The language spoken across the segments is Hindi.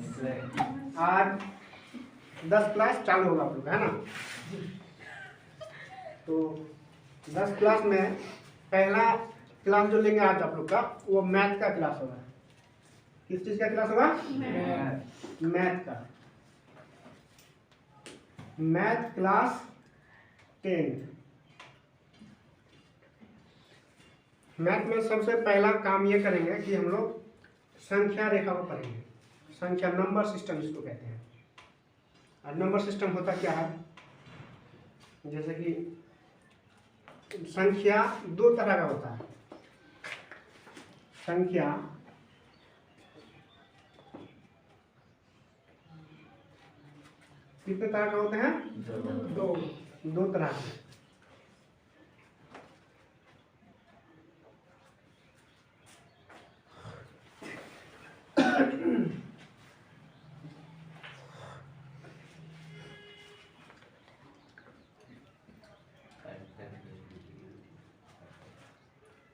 आज 10 क्लास चालू होगा आप लोग का, है ना। तो 10 क्लास में पहला क्लास जो लेंगे आज आप लोग का वो मैथ का क्लास होगा। किस चीज का क्लास होगा? मैथ का। Math class 10। मैथ में सबसे पहला काम ये करेंगे कि हम लोग संख्या रेखा को पढ़ेंगे। संख्या नंबर सिस्टम इसको कहते हैं। और नंबर सिस्टम होता क्या है, जैसे कि संख्या दो तरह का होता है। संख्या कितने तरह का होते हैं? दो तरह के।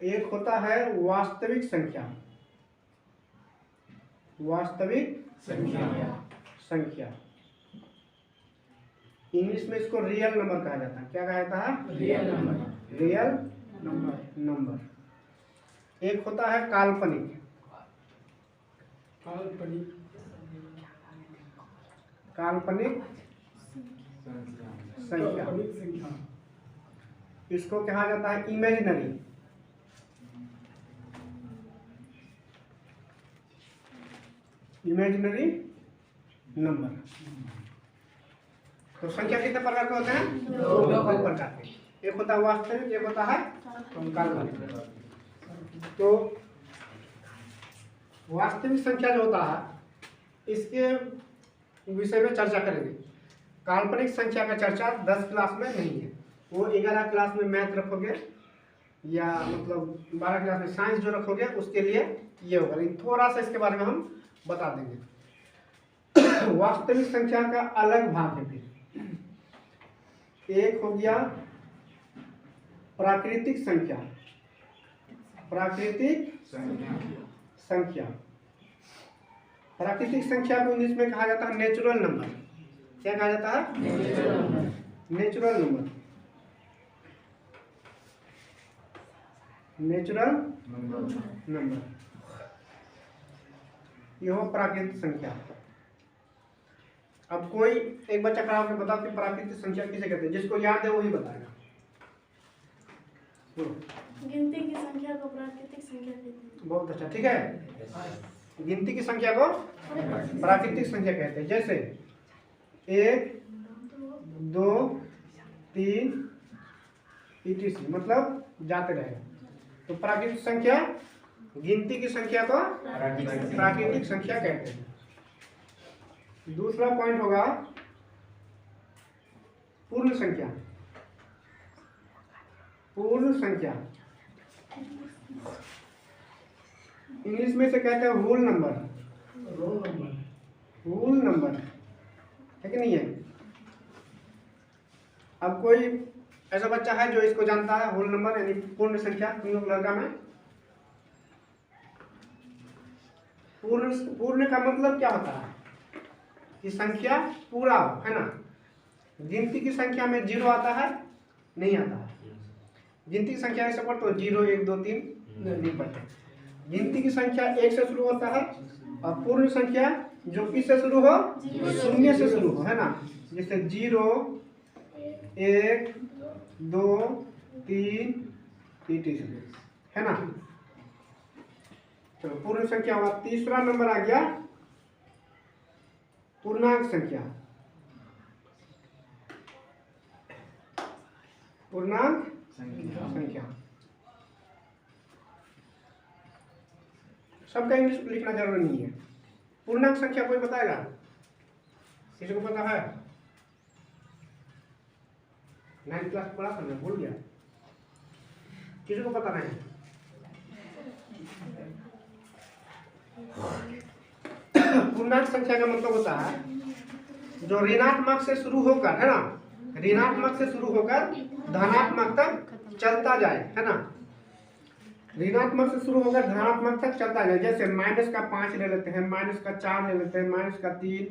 एक होता है वास्तविक संख्या। वास्तविक संख्या इंग्लिश में इसको रियल नंबर कहा जाता है। क्या कहा जाता है? Real number. एक होता है काल्पनिक संख्या। इसको कहा जाता है इमेजिनरी नंबर। तो संख्या कितने प्रकार के होते हैं? दो प्रकार के। एक होता है वास्तविक, एक होता है काल्पनिक। तो वास्तविक संख्या जो होता है इसके विषय में चर्चा करेंगे। काल्पनिक संख्या का चर्चा 10 क्लास में नहीं है। वो 11 क्लास में मैथ रखोगे या मतलब 12 क्लास में साइंस जो रखोगे उसके लिए ये होगा। लेकिन थोड़ा सा इसके बारे में हम बता देंगे। वास्तविक संख्या का अलग भाग है। फिर एक हो गया प्राकृतिक संख्या। प्राकृतिक संख्या को इंग्लिश में कहा जाता है नेचुरल नंबर। क्या कहा जाता है? Natural number. यह हो प्राकृतिक संख्या। अब कोई एक बच्चा खड़ा होकर बताओ कि प्राकृतिक संख्या किसे कहते हैं। जिसको याद है वही बताएगा। गिनती की संख्या को प्राकृतिक संख्या कहते हैं। बहुत अच्छा, ठीक है। गिनती की संख्या को प्राकृतिक संख्या कहते हैं। जैसे 1 2 3 etc. मतलब जाते रहेगा। तो प्राकृतिक संख्या गिनती की संख्या को प्राकृतिक संख्या कहते हैं। दूसरा पॉइंट होगा पूर्ण संख्या। इंग्लिश में से कहते हैं होल नंबर है कि नहीं है। अब कोई ऐसा बच्चा है जो इसको जानता है होल नंबर यानी पूर्ण संख्या। तुम लोग लड़का में पूर्ण का मतलब क्या होता है कि संख्या पूरा हो, है ना। गिनती की संख्या में 0 आता है? नहीं आता है। गिनती की संख्या ऐसे पढ़ते हो 0 1 2 3 नहीं पढ़ते। गिनती की संख्या 1 से शुरू होता है और पूर्ण संख्या जो किससे शुरू हो? 0 से शुरू हो, है ना। जैसे 0 1 2 3 etc. है ना। चलो पूर्ण संख्या हुआ। तीसरा नंबर आ गया पूर्णांक संख्या। सबका इंग्लिश लिखना जरूरी नहीं है। पूर्णांक संख्या कोई बताएगा? किसी को पता है? 9th क्लास पढ़ा था मैं, भूल गया। किसी को पता नहीं? पूर्णांक संख्या का मतलब होता है जो ऋणात्मक से शुरू होकर, है ना, ऋणात्मक से शुरू होकर धनात्मक तक चलता जाए, है ना। ऋणात्मक से शुरू होकर धनात्मक तक चलता जाए। जैसे माइनस का 5 ले लेते हैं, माइनस का 4 ले लेते हैं, माइनस का 3,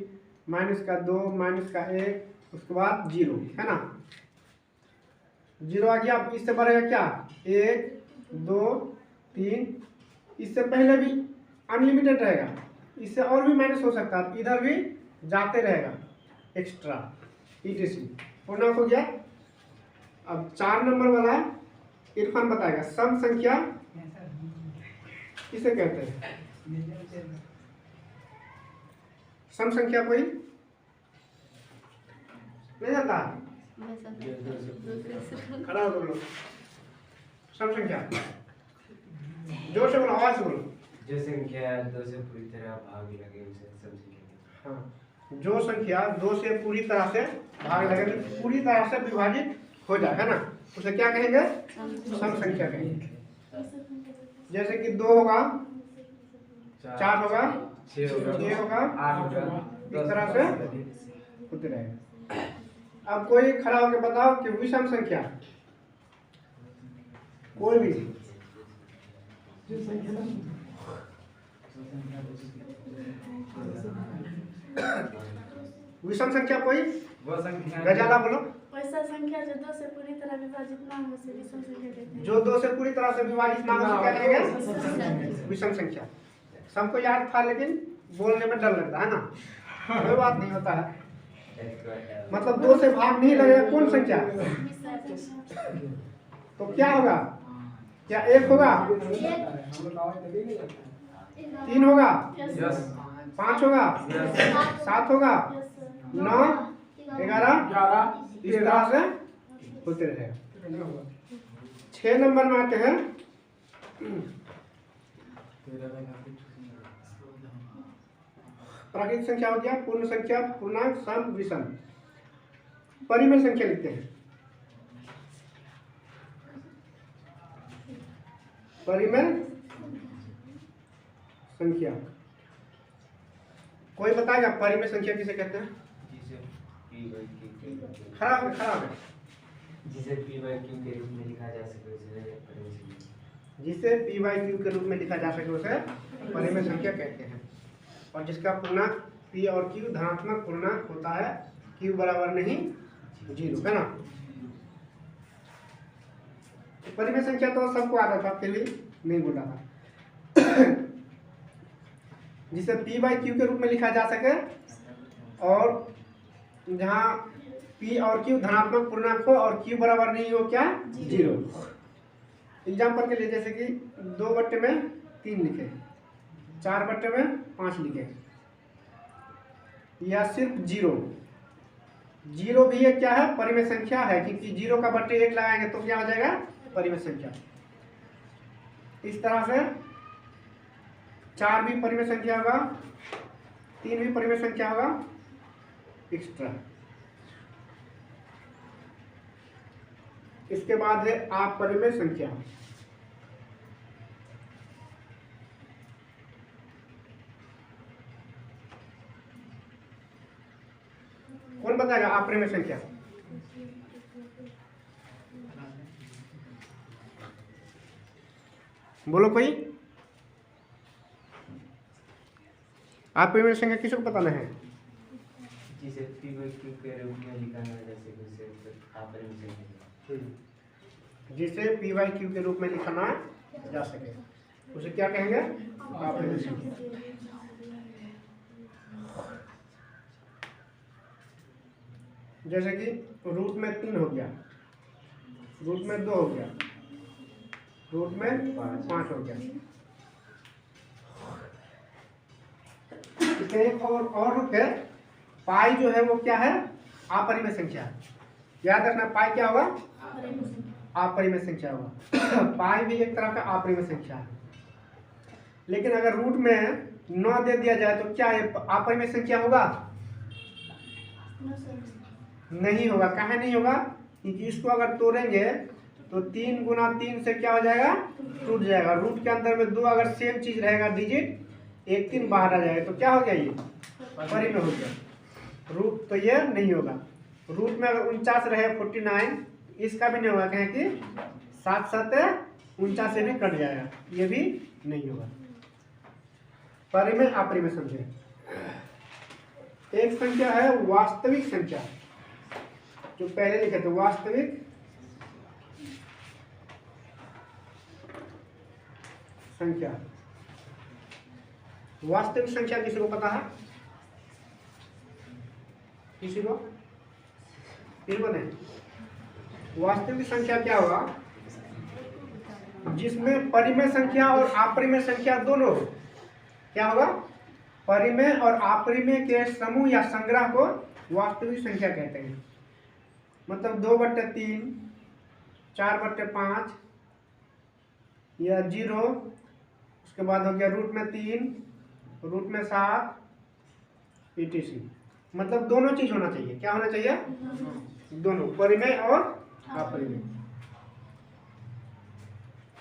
माइनस का 2, माइनस का 1, उसके बाद 0, है ना। 0 आ गया। अब इससे बढ़ेगा क्या, 1, 2, 3, इससे पहले भी अनलिमिटेड रहेगा, इससे और भी माइनस हो सकता है, इधर भी जाते रहेगा एक्स्ट्रा, ETC। पूर्णांक हो गया। अब 4 नंबर वाला इरफान बताएगा, सम संख्या किसे कहते हैं। सम संख्या कोई नहीं जानता, खड़ा हो तुम लोग। सम संख्या जोर से बोलो, आवाज से बोलो। जो संख्या 2 से पूरी तरह भाग लगे उसे सम संख्या। हाँ, जो संख्या 2 से पूरी तरह से भाग लगे, तो पूरी तरह से विभाजित हो जाए, है ना, उसे क्या कहेंगे, सम संख्या कहेंगे। जैसे कि 2 होगा, 4 होगा, 6 होगा, 8 होगा, इस तरह से होते रहेगा। अब कोई खड़ा होकर बताओ कि विषम संख्या, कोई भी विषम संख्या कोई, वो संख्या गजाला बोलो। वैसा संख्या जो 2 से पूरी तरह विभाजित ना हो उसे विषम संख्या कहते हैं। जो 2 से पूरी तरह से विभाजित ना हो क्या कहेंगे, विषम संख्या। सबको याद था लेकिन बोलने में डर लगता है ना, कोई बात नहीं होता है। मतलब 2 से भाग नहीं लगेगा कौन संख्या, तो क्या होगा, क्या 1 होगा, 3 होगा, 5 होगा, 7 होगा, 9, 11, इस तरह से होते रहेगा। 6 नंबर में आते हैं, प्राकृतिक संख्या हो गया, पूर्ण संख्या, पूर्णांक, सम, विषम। परिमेय संख्या लिखते हैं, परिमेय संख्या। कोई बताएगा परिमेय संख्या किसे कहते हैं, जिसे p/q खराब है, जिसे p/q के रूप में लिखा जा सके उसे परिमेय संख्या। जिसे p/q के रूप में लिखा जा सके उसे परिमेय संख्या कहते हैं। और जिसका पूर्णांक p और q धनात्मक पूर्णांक होता है, q बराबर नहीं 0, है ना। परिमेय संख्या तो सबको आता था, फिर भी नहीं बोला था। जिसे p/q के रूप में लिखा जा सके और जहाँ p और q धनात्मक पूर्णांक हो और q बराबर नहीं हो क्या, 0। एग्जाम्पल के लिए जैसे कि 2/3 लिखे, 4/5 लिखे, या सिर्फ 0 भी एक क्या है, परिमेय संख्या है, क्योंकि 0 का बट्टे 1 लगाएंगे तो क्या हो जाएगा, परिमेय संख्या। इस तरह से 4 भी परिमेय संख्या होगा, 3 भी परिमेय संख्या होगा, एक्स्ट्रा। इसके बाद है अपरिमेय संख्या। कौन बताएगा अपरिमेय संख्या, बोलो कोई। अपरिमेय संख्या किसी को पता नहीं है, जिसे p/q के रूप में लिखा जा सके उसे अपरिमेय संख्या। जिसे p/q के रूप में लिखना जा सके उसे क्या कहेंगे, अपरिमेय संख्या। जैसे कि रूट में 3 हो गया, रूट में 2 हो गया, रूट में 5 हो गया। इसमें एक और रूप है, पाई जो है वो क्या है, अपरिमेय संख्या। याद रखना, पाई क्या होगा, अपरिमेय संख्या होगा। पाई भी एक तरह का अपरिमेय संख्या है, लेकिन अगर रूट में 9 दे दिया जाए तो क्या ये अपरिमेय संख्या होगा, नहीं होगा। काहे नहीं होगा, क्योंकि इसको अगर तोड़ेंगे तो 3 गुना 3 से क्या हो जाएगा, टूट जाएगा। रूट के अंदर में 2 अगर सेम चीज रहेगा डिजिट, 1 3 बाहर आ जाएगा तो क्या हो गया, ये परिमेय हो गया। रूट तो ये नहीं होगा। रूट में अगर 49 रहे 49, इसका भी नहीं होगा, कहें कि 7 7 49 से भी कट जाएगा, ये भी नहीं होगा। परिमेय अपरिमेय संख्या। एक संख्या है वास्तविक संख्या, जो पहले लिखे थे वास्तविक संख्या। वास्तविक संख्या किसी को पता है? किसी को? फिर नहीं। वास्तविक संख्या क्या होगा? जिसमें परिमेय संख्या और अपरिमेय संख्या दोनों हो। क्या होगा? परिमेय और अपरिमेय के समूह या संग्रह को वास्तविक संख्या कहते हैं। मतलब 2/3, 4/5 या 0, उसके बाद हो गया √3, √7 etc। मतलब दोनों चीज होना चाहिए। क्या होना चाहिए? दोनों, परिमेय और अपरिमेय।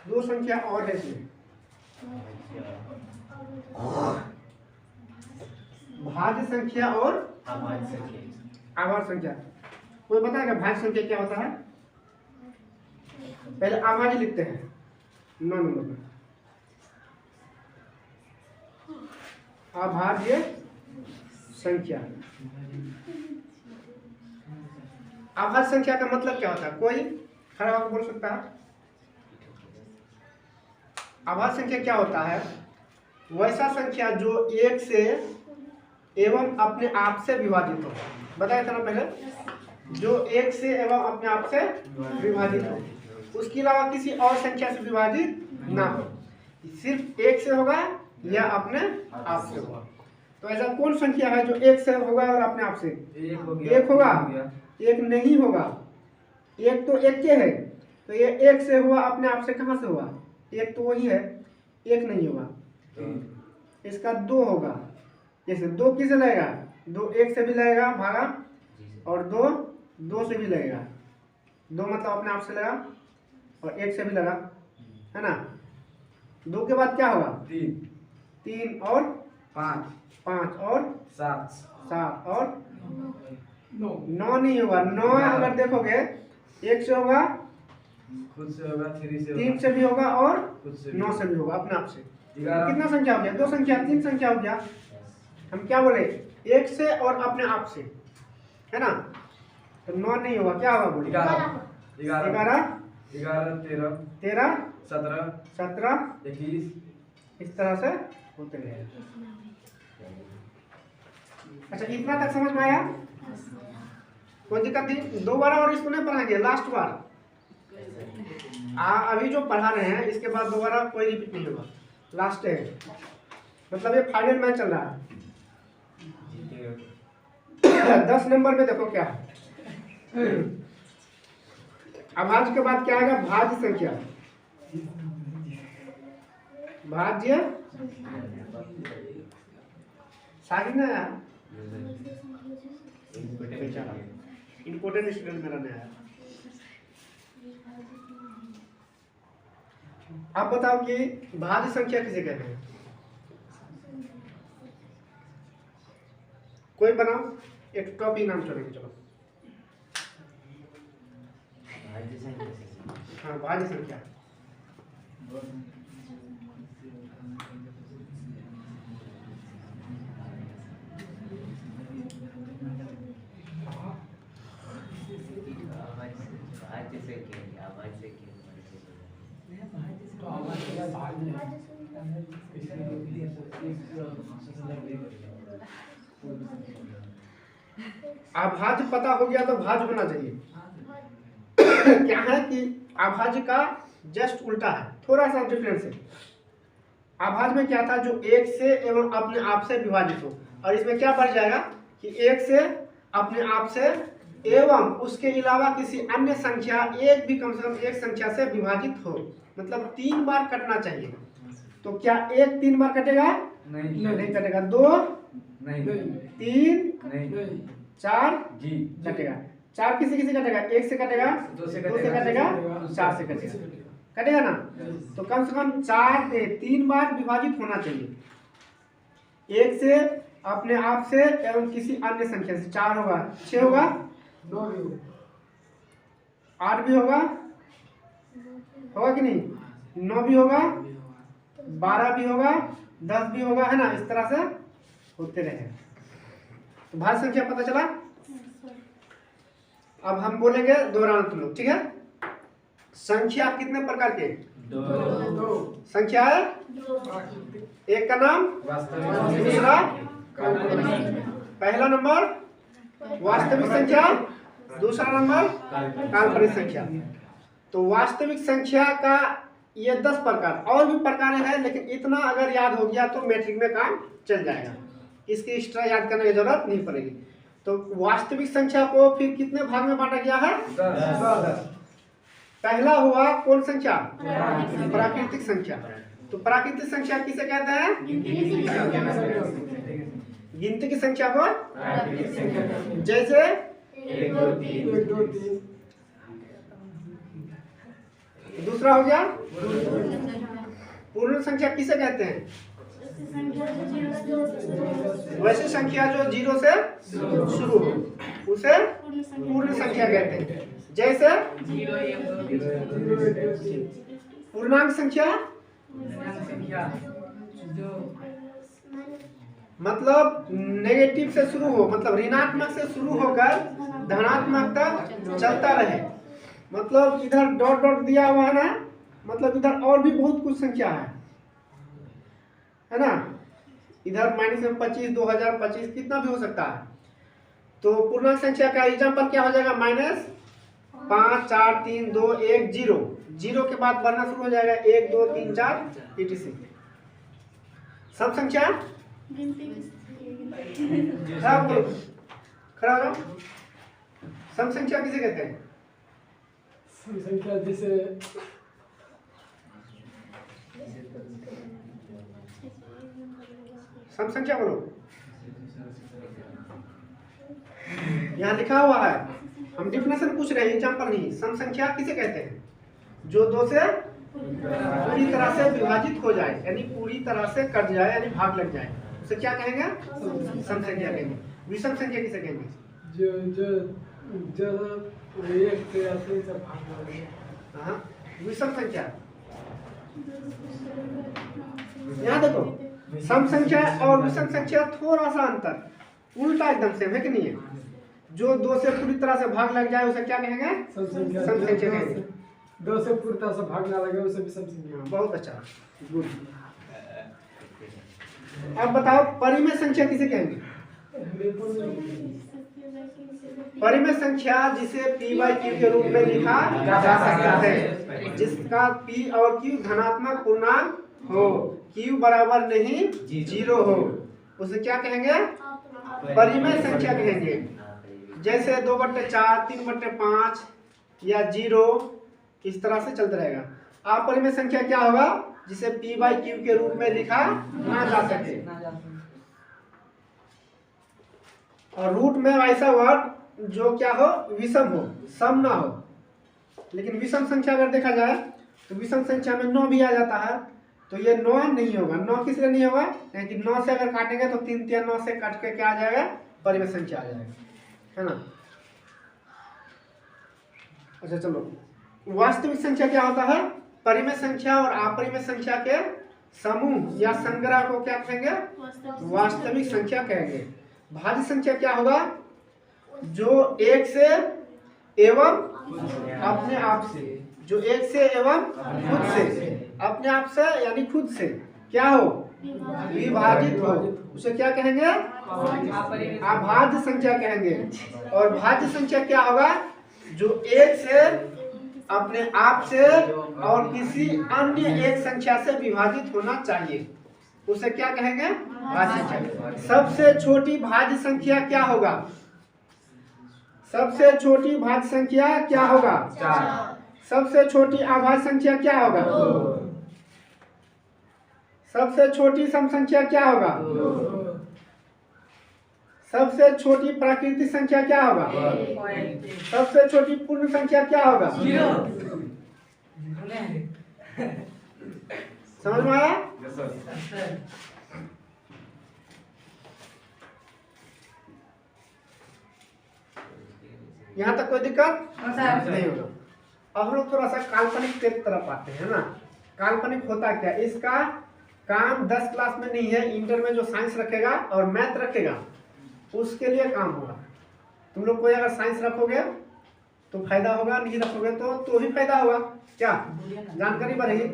दो संख्या और है इसमें, भाज्य संख्या और आभाज्य संख्या। कोई बताएगा भाज्य संख्या क्या होता है? पहले आभाज्य लिखते हैं 9 नंबर में। अभाज्य संख्या। अभाज्य संख्या का मतलब क्या होता है? कोई खड़ा होकर बोल सकता है? अभाज्य संख्या क्या होता है? वैसा संख्या जो एक से एवं अपने आप से विभाजित हो। बताया था ना पहले, जो एक से एवं अपने आप से विभाजित हो, उसके अलावा किसी और संख्या से विभाजित ना हो, सिर्फ एक से होगा या अपने आप से होगा। तो ऐसा कौन संख्या है जो एक से होगा और अपने आप से? एक होगा, एक नहीं होगा। एक तो एक के है, तो ये एक से हुआ, अपने आप से कहाँ से हुआ? एक तो वही है, एक नहीं होगा। इसका 2 होगा। जैसे 2 किसे लगेगा? 2 एक से भी लगेगा भागा, और 2 से भी लगेगा। 2 मतलब अपने आप से लगा और एक से भी लगा, है ना। 2 के बाद क्या होगा? 3 और 5 और 7 और 9 नहीं होगा। 9 अगर देखोगे एक से होगा, खुद से होगा, 3 से भी होगा और 9 से भी होगा, अपने आप से। कितना संख्या हो गया? 2 संख्या, 3 संख्या हो गया। हम क्या बोले? एक से और अपने आप से, है ना। तो 9 नहीं होगा, क्या होगा? बोलिए। 11 13 17 21, इस तरह से होते गए। अच्छा, इतना तक समझ में आया? कोई दिक्कत नहीं? दोबारा और इसको नहीं पढ़ाएंगे, लास्ट बार। अभी जो पढ़ा रहे हैं इसके बाद दोबारा कोई रिपीट नहीं होगा, लास्ट है। मतलब ये फाइनल मैच चल रहा है। 10 नंबर में देखो क्या है। अभाज्य के बाद क्या आएगा? भाज्य संख्या। भाज्य सारी ना यार, इम्पोर्टेंट स्टूडेंट मेरा नहीं आया। आप बताओ कि भाज्य संख्या किसे कहते हैं? कोई बनाओ एक टॉपिक नाम चलेंगे। चलो, हाँ, भाज्य संख्या। अभाज्य पता हो गया तो भाज्य होना चाहिए। क्या है कि अभाज्य का जस्ट उल्टा है, थोड़ा सा डिफरेंस है। अभाज्य में क्या था? जो एक से एवं अपने आप से विभाजित हो, और इसमें क्या बढ़ जाएगा कि एक से, अपने आप से एवं उसके अलावा किसी अन्य संख्या, एक भी कम से कम एक संख्या से विभाजित हो। मतलब 3 बार कटना चाहिए। तो क्या एक 3 बार कटेगा? नहीं कटेगा। 2 नहीं, 3 नहीं, 4 जी कटेगा। 4 किसी किसी कटेगा? 1 से कटेगा, 2 से कटेगा, 4 से कटेगा, कटेगा ना। तो कम से कम 3 बार विभाजित होना चाहिए। 1 से, अपने आप से एवं किसी अन्य संख्या से। 4 होगा, 6 होगा, 9 भी होगा, 8 भी होगा कि नहीं? 9 भी होगा, 12 भी होगा, 10 भी होगा, है ना। इस तरह से होते रहे। तो भाज्य संख्या पता चला। अब हम बोलेंगे दोहराना तुम लोग, ठीक है। संख्या कितने प्रकार के? दो। संख्या है एक का नाम, दूसरा पहला नंबर वास्तविक संख्या, दूसरा नंबर काल्पनिक संख्या। तो वास्तविक संख्या का ये 10 प्रकार, और भी प्रकार है, लेकिन इतना अगर याद हो गया तो मैट्रिक में काम चल जाएगा। इसकी एक्स्ट्रा याद करने की जरूरत नहीं पड़ेगी। तो वास्तविक संख्या को फिर कितने भाग में बांटा गया है? 10। पहला हुआ कौन संख्या? प्राकृतिक संख्या। तो प्राकृतिक संख्या किसे कहते हैं? गिनती की संख्या को, जैसे 1 2 3। दूसरा हो गया पूर्ण संख्या किसे कहते हैं? वैसे संख्या जो 0 से शुरू हो उसे पूर्ण संख्या कहते हैं। जैसे 0 1 2 पूर्णांक संख्या मतलब नेगेटिव से शुरू हो, मतलब ऋणात्मक से शुरू होकर धनात्मक तक चलता रहे। मतलब इधर डॉट डॉट दिया हुआ है ना, मतलब इधर और भी बहुत कुछ संख्या है ना। इधर -25 2025 कितना भी हो सकता है। तो पूर्णांक संख्या का एग्जाम्पल क्या हो जाएगा? -5 4 3 2 1 0। 0 के बाद बढ़ना शुरू हो जाएगा 1 2 3 4 etc। सब संख्या खड़ा हो जाओ। सम संख्या किसे कहते हैं? सम संख्या जैसे सम संख्या बोलो। यहाँ लिखा हुआ है, हम डिफिनेशन पूछ रहे हैं, एग्जाम्पल नहीं। सम संख्या किसे कहते हैं? जो 2 से पूरी तरह से विभाजित हो जाए, यानी पूरी तरह से कट जाए, यानी भाग लग जाए, उसे क्या कहेंगे? सम संख्या कहेंगे। विषम संख्या किसे कहेंगे? जो जो जो एक से या तीन से भाग लगे। हाँ, विषम संख्या। यहाँ देखो, सम संख्या और विषम संख्या थोड़ा सा अंतर, उल्टा एकदम सेम है कि नहीं है। जो 2 से पूरी तरह से भाग लग जाए उसे क्या कहेंगे? सम संख्या। सम संख्या कहेंगे। 2 से पूरी तरह से भाग ना लगे उसे भी सम संख्या। बहुत अच्छा, गुड। अब बताओ परिमेय संख्या किसे कहेंगे? परिमेय संख्या जिसे p/q के रूप में लिखा जा सकता है, जिसका p और q धनात्मक पूर्णांक हो, q बराबर नहीं 0 हो, उसे क्या कहेंगे? परिमेय संख्या कहेंगे। जैसे 2/4 3/5 या 0, इस तरह से चलता रहेगा। अपरिमेय संख्या क्या होगा? जिसे p/q के रूप में लिखा ना जा सके। और रूट में ऐसा वर्ड जो क्या हो? विषम हो, सम ना हो। लेकिन विषम संख्या अगर देखा जाए तो विषम संख्या में 9 भी आ जाता है, तो ये 9 नहीं होगा। 9 किस लिए नहीं होगा? क्योंकि 9 से अगर काटेंगे तो 3 3 9 से काट के क्या आ जाएगा? परिमेय संख्या आ जाएगा, है ना। अच्छा चलो, वास्तविक संख्या क्या होता है? परिमेय संख्या और अपरिमेय संख्या के समूह या संग्रह को क्या कहेंगे? वास्तविक संख्या कहेंगे। भाज्य संख्या क्या होगा? जो 1 से एवं अपने आप से, जो 1 से एवं खुद से, अपने आप से यानी खुद से क्या हो? विभाजित हो, उसे क्या कहेंगे? अभाज्य संख्या कहेंगे। और भाज्य संख्या क्या होगा? जो 1 से, अपने आप से और किसी अन्य एक संख्या से विभाजित होना चाहिए, उसे क्या कहेंगे? भाज्य संख्या। सबसे छोटी भाज्य संख्या क्या होगा? सबसे छोटी भाज्य संख्या क्या होगा? 4। सबसे छोटी अभाज्य संख्या क्या होगा? 2। सबसे छोटी सम संख्या क्या होगा? 2। सबसे छोटी प्राकृतिक संख्या क्या होगा? 1। सबसे छोटी पूर्ण संख्या क्या होगा? 0। समझ में आया? यहाँ तक कोई दिक्कत नहीं होगा। अब हम लोग थोड़ा सा काल्पनिक के तरफ आते हैं ना। काल्पनिक होता क्या, इसका काम 10 क्लास में नहीं है, इंटर में जो साइंस रखेगा और मैथ रखेगा उसके लिए काम होगा। तुम लोग कोई अगर साइंस रखोगे तो फायदा होगा, नहीं रखोगे तो भी फायदा होगा, क्या जानकारी बढ़ेगी।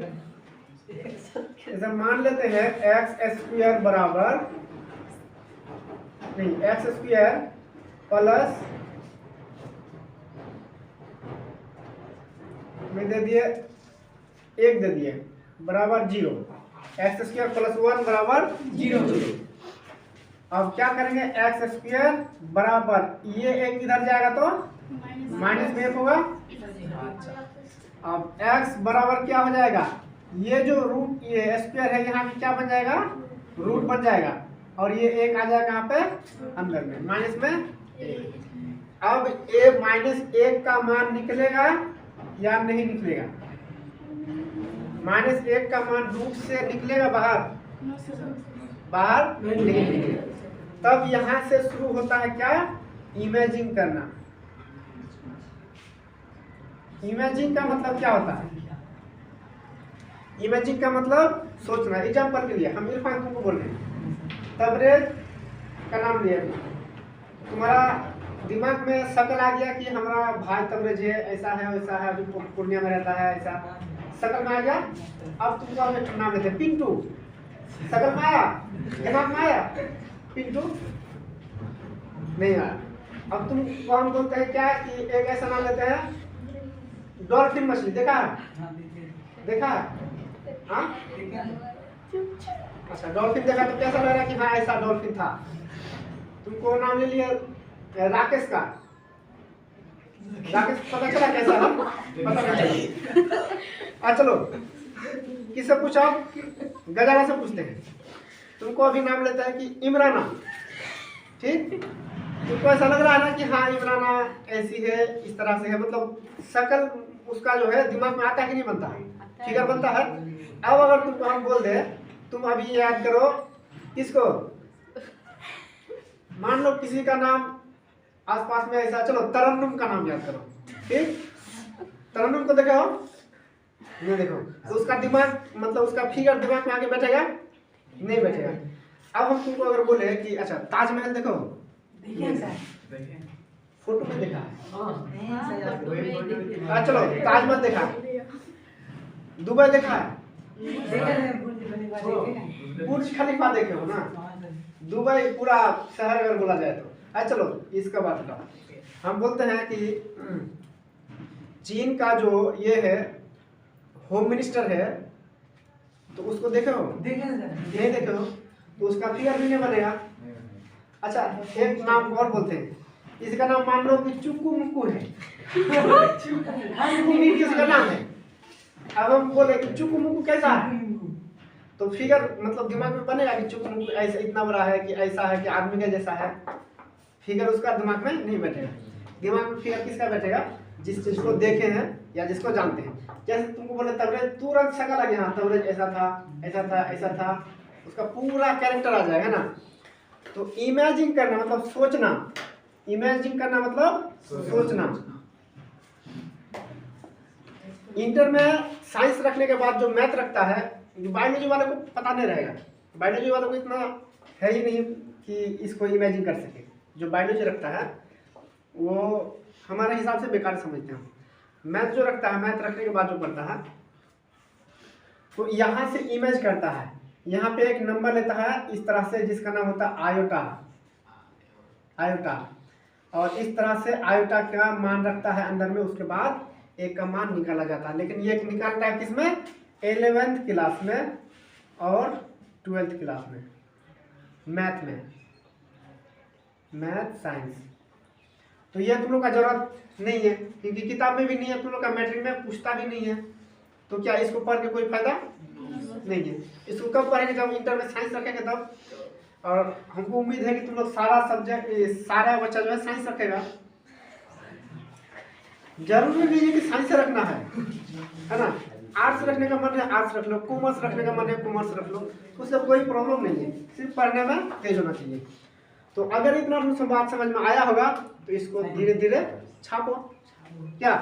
जैसे मान लेते हैं एक्स स्क्वायर बराबर नहीं एक्स स्क्वायर प्लस में दे दिए 1 दे दिए बराबर 0, एक्स स्क्वायर प्लस 1 बराबर 0। अब क्या करेंगे, एक्स स्क्वायर बराबर ये 1 इधर जाएगा तो माइनस में 1 होगा। अब x बराबर क्या हो जाएगा, ये जो रूट ये स्क्वायर है यहाँ पे क्या बन जाएगा, रूट बन जाएगा, और ये 1 आ जाएगा यहाँ पे अंदर में माइनस में 1। अब a -1 का मान निकलेगा या नहीं निकलेगा, -1 का मान रूट से निकलेगा बाहर नहीं निकलेगा। तब यहाँ से शुरू होता है क्या, इमेजिंग करना। इमेजिंग का मतलब क्या होता है, इमेजिंग का मतलब सोचना। एग्जाम्पल के लिए हम इरफान तुमको बोल रहे हैं, तबरेज का नाम लिया, तुम्हारा दिमाग में शक्ल आ गया कि हमारा भाई तबरेज है, ऐसा है वैसा है, अभी पूर्णिया में रहता है, ऐसा शक्ल में आ गया। अब तुमको हम नाम लेते हैं पिंटू, शक्ल में आया, दिमाग में आया पिंटू नहीं आया। अब तुमको हम बोलते हैं क्या कि एक ऐसा नाम लेते हैं डॉल्फिन मछली, देखा है, देखा है हाँ? अच्छा डॉल्फिन देखा तो कैसा लग रहा है कि हाँ ऐसा डॉल्फिन था। तुमको नाम ले लिया राकेश का, राकेश पता चला कैसा है, पता नहीं चला। चलो किससे पूछा, गजाला से पूछते हैं। तुमको अभी नाम लेता है कि इमराना, ठीक, तुमको ऐसा लग रहा है ना कि हाँ इमराना ऐसी है, इस तरह से है, मतलब शक्ल उसका जो है दिमाग में आता है कि नहीं बनता है, फिगर बनता है। अब अगर तुमको हम बोल दे तुम अभी याद करो किसको, मान लो किसी का नाम आसपास में ऐसा, चलो तरन्नुम का नाम याद करो, ठीक, तरन्नुम को देखो नहीं, देखो तो उसका दिमाग मतलब उसका फिगर दिमाग में आके बैठेगा नहीं बैठेगा। अब हम तुमको अगर बोले कि अच्छा ताजमहल देखो, फोटो में देखा है, चलो ताजमहल देखा, दुबई देखा है, बुर्ज खलीफा देखे हो ना, दुबई पूरा शहर अगर बोला जाए तो। चलो इसका बात बताओ, हम बोलते हैं कि चीन का जो ये है होम मिनिस्टर है, तो उसको देखे हो, नहीं देखे हो तो उसका फिगर भी नहीं बनेगा। अच्छा एक नाम और बोलते हैं, इसका नाम मान लो कि चुक्कू मुक्कू है, किसका नाम है। अब हम बोले कि चुक्कू मुक्कू कैसा है, तो फिगर मतलब दिमाग में बनेगा कि चुक्कू मुक्कू ऐसा इतना बड़ा है कि ऐसा है कि आदमी के जैसा है, फिगर उसका दिमाग में नहीं बैठेगा। दिमाग में फिगर किसका बैठेगा, जिस चीज को देखे हैं या जिसको जानते हैं। जैसे तुमको बोले तबरेज, तुरंत शक्ल आ गया, हाँ तबरेज ऐसा था ऐसा था ऐसा था, उसका पूरा कैरेक्टर आ जाएगा ना। तो इमेजिंग करना मतलब सोचना, इमेजिंग करना मतलब सोचना। इंटर में साइंस रखने के बाद जो मैथ रखता है, जो बायोलॉजी वाले को पता नहीं रहेगा, बायोलॉजी वालों को इतना है ही नहीं कि इसको इमेजिन कर सके। जो बायोलॉजी रखता है वो हमारे हिसाब से बेकार समझते हैं। मैथ जो रखता है, मैथ रखने के बाद जो पढ़ता है तो यहाँ से इमेज करता है, यहाँ पे एक नंबर लेता है इस तरह से जिसका नाम होता है आयोटा, आयोटा, और इस तरह से आयोटा का मान रखता है अंदर में, उसके बाद एक का मान निकाला जाता है। लेकिन ये निकालता है किसमें, 11th क्लास में और 12th क्लास में, मैथ में, मैथ साइंस। तो ये तुम लोग का जरूरत नहीं है क्योंकि किताब में भी नहीं है, तुम लोग का मैट्रिक में पूछता भी नहीं है। तो क्या इसको पढ़ के कोई फायदा नहीं है। इसको कब पढ़ेंगे, जब इंटर में साइंस रखेंगे तब। और हमको उम्मीद है कि तुम लोग सारा सब्जेक्ट, सारा बच्चा जो है साइंस रखेगा। जरूरी नहीं है कि साइंस रखना है ना। आर्ट्स रखने का मन है आर्ट्स रख लो, कॉमर्स रखने का मन है कॉमर्स रख लो, उससे कोई प्रॉब्लम नहीं है, सिर्फ पढ़ने में तेज होना चाहिए। तो अगर इतना बात समझ में आया होगा तो इसको धीरे धीरे छापो, क्या